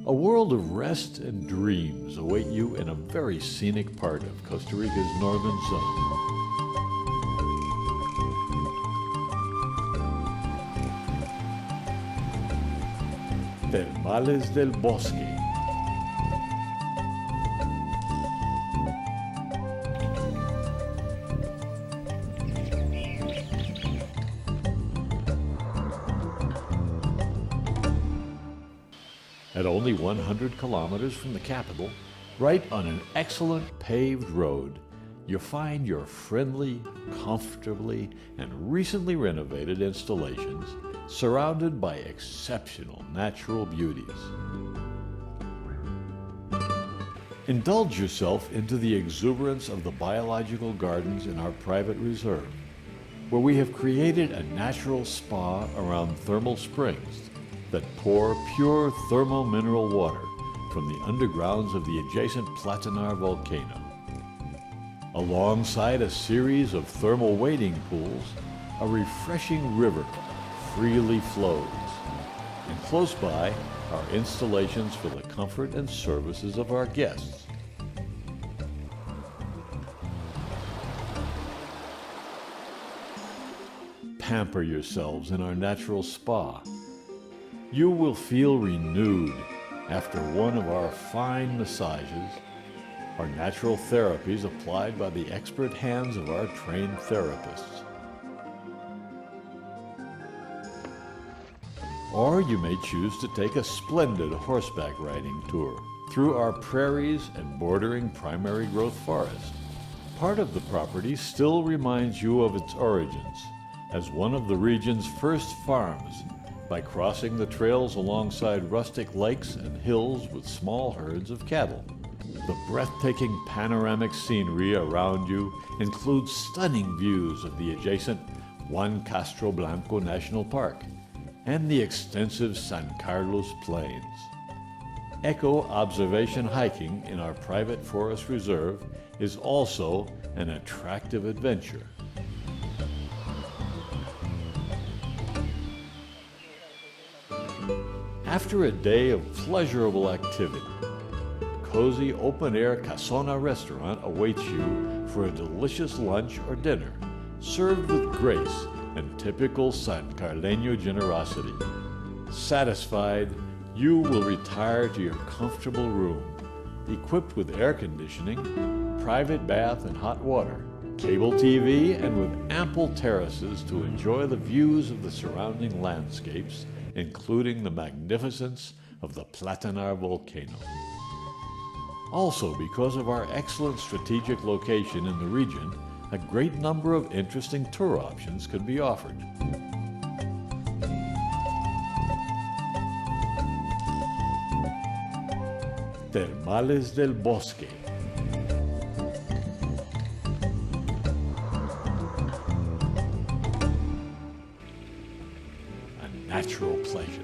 A world of rest and dreams await you in a very scenic part of Costa Rica's northern zone. Termales del Bosque. At only 100 kilometers from the capital, right on an excellent paved road, you find your friendly, comfortably, and recently renovated installations surrounded by exceptional natural beauties. Indulge yourself into the exuberance of the biological gardens in our private reserve, where we have created a natural spa around thermal springs that pour pure thermo-mineral water from the undergrounds of the adjacent Platanar volcano. Alongside a series of thermal wading pools, a refreshing river freely flows. And close by are installations for the comfort and services of our guests. Pamper yourselves in our natural spa. You will feel renewed after one of our fine massages, our natural therapies applied by the expert hands of our trained therapists. Or you may choose to take a splendid horseback riding tour through our prairies and bordering primary growth forest. Part of the property still reminds you of its origins as one of the region's first farms by crossing the trails alongside rustic lakes and hills with small herds of cattle. The breathtaking panoramic scenery around you includes stunning views of the adjacent Juan Castro Blanco National Park and the extensive San Carlos Plains. Eco-observation hiking in our private forest reserve is also an attractive adventure. After a day of pleasurable activity, cozy open-air Casona restaurant awaits you for a delicious lunch or dinner, served with grace and typical San Carleño generosity. Satisfied, you will retire to your comfortable room, equipped with air conditioning, private bath and hot water, cable TV, and with ample terraces to enjoy the views of the surrounding landscapes, including the magnificence of the Platanar volcano. Also, because of our excellent strategic location in the region, a great number of interesting tour options could be offered. Termales del Bosque. A natural pleasure.